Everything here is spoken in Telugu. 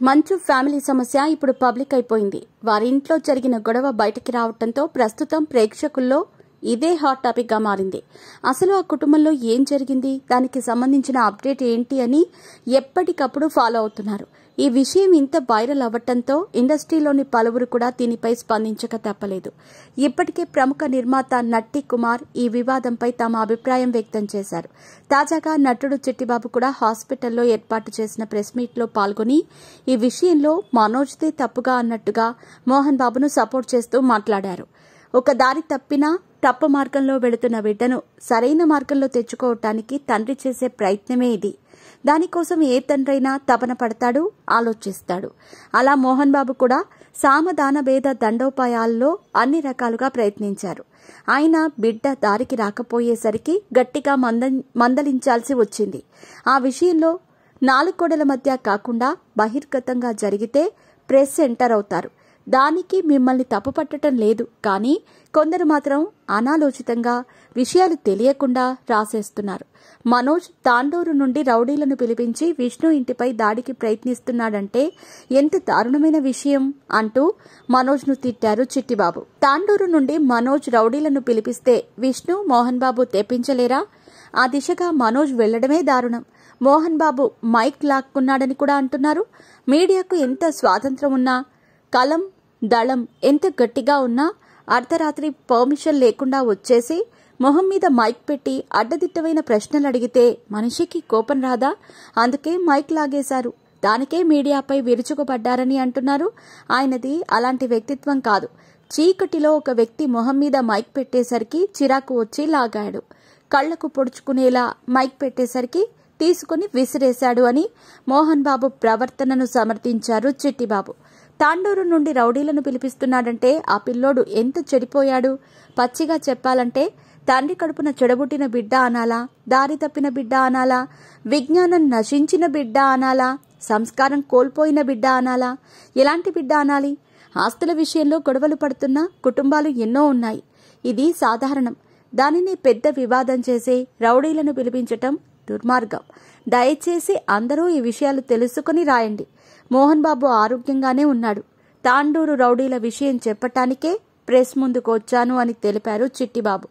మంచు ఫ్యామిలీ సమస్య ఇప్పుడు పబ్లిక్ అయిపోయింది. వారి ఇంట్లో జరిగిన గొడవ బయటికి రావడంతో ప్రస్తుతం ప్రేక్షకుల్లో ఇదే హాట్ టాపిక్ గా మారింది. అసలు ఆ కుటుంబంలో ఏం జరిగింది, దానికి సంబంధించిన అప్డేట్ ఏంటి అని ఎప్పటికప్పుడు ఫాలో అవుతున్నారు. ఈ విషయం ఇంత వైరల్ అవ్వటంతో ఇండస్ట్రీలోని పలువురు కూడా దీనిపై స్పందించక తప్పలేదు. ఇప్పటికే ప్రముఖ నిర్మాత నట్టి కుమార్ ఈ వివాదంపై తమ అభిప్రాయం వ్యక్తం చేశారు. తాజాగా నటుడు చిట్టిబాబు కూడా హాస్పిటల్లో ఏర్పాటు చేసిన ప్రెస్ మీట్ లో పాల్గొని ఈ విషయంలో మనోజ్దే తప్పుగా అన్నట్టుగా మోహన్ బాబును సపోర్ట్ చేస్తూ మాట్లాడారు. ఒక దారి తప్పినా తప్పు మార్గంలో వెళుతున్న బిడ్డను సరైన మార్గంలో తెచ్చుకోవటానికి తండ్రి చేసే ప్రయత్నమే ఇది. దానికోసం ఏ తండ్రైనా తపన పడతాడు, ఆలోచిస్తాడు. అలా మోహన్ బాబు కూడా సామదాన భేద దండోపాయాల్లో అన్ని రకాలుగా ప్రయత్నించారు. ఆయన బిడ్డ దారికి రాకపోయేసరికి గట్టిగా మందలించాల్సి వచ్చింది. ఆ విషయంలో నాలుగు గోడల మధ్య కాకుండా బహిర్గతంగా జరిగితే ప్రెస్ ఎంటర్ అవుతారు. దానికి మిమ్మల్ని తప్పుపట్టడం లేదు. కానీ కొందరు మాత్రం అనాలోచితంగా విషయాలు తెలియకుండా రాసేస్తున్నారు. మనోజ్ తాండూరు నుండి రౌడీలను పిలిపించి విష్ణు ఇంటిపై దాడికి ప్రయత్నిస్తున్నాడంటే ఎంత దారుణమైన విషయం అంటూ మనోజ్ను తిట్టారు చిట్టిబాబు. తాండూరు నుండి మనోజ్ రౌడీలను పిలిపిస్తే విష్ణు, మోహన్ బాబు తెప్పించలేరా? ఆ దిశగా మనోజ్ వెళ్లడమే దారుణం. మోహన్ బాబు మైక్ లాక్కున్నాడని కూడా అంటున్నారు. మీడియాకు ఎంత స్వాతంత్రం ఉన్నా, కలం దళం ఎంత గట్టిగా ఉన్నా అర్ధరాత్రి పర్మిషన్ లేకుండా వచ్చేసి మొహం మీద మైక్ పెట్టి అడ్డదిట్టమైన ప్రశ్నలు అడిగితే మనిషికి కోపం రాదా? అందుకే మైక్ లాగేశారు. దానికే మీడియాపై విరుచుకుపడ్డారని అంటున్నారు. ఆయనది అలాంటి వ్యక్తిత్వం కాదు. చీకటిలో ఒక వ్యక్తి మొహం మీద మైక్ పెట్టేసరికి చిరాకు వచ్చి లాగాడు. కళ్లకు పొడుచుకునేలా మైక్ పెట్టేసరికి తీసుకుని విసిరేశాడు అని మోహన్ బాబు ప్రవర్తనను సమర్థించారు చిట్టిబాబు. తాండూరు నుండి రౌడీలను పిలిపిస్తున్నాడంటే ఆ పిల్లోడు ఎంత చెడిపోయాడు? పచ్చిగా చెప్పాలంటే తండ్రి కడుపున చెడబుట్టిన బిడ్డ అనాలా, దారి తప్పిన బిడ్డ అనాలా, విజ్ఞానం నశించిన బిడ్డ అనాలా, సంస్కారం కోల్పోయిన బిడ్డ అనాలా, ఎలాంటి బిడ్డ అనాలి? ఆస్తుల విషయంలో గొడవలు పడుతున్న కుటుంబాలు ఎన్నో ఉన్నాయి. ఇది సాధారణం. దానిని పెద్ద వివాదం చేసి రౌడీలను పిలిపించటం దుర్మార్గం. దయచేసి అందరూ ఈ విషయాలు తెలుసుకుని రాయండి. మోహన్ బాబు ఆరోగ్యంగానే ఉన్నాడు. తాండూరు రౌడీల విషయం చెప్పటానికే ప్రెస్ ముందుకు వచ్చాను అని తెలిపారు చిట్టిబాబు.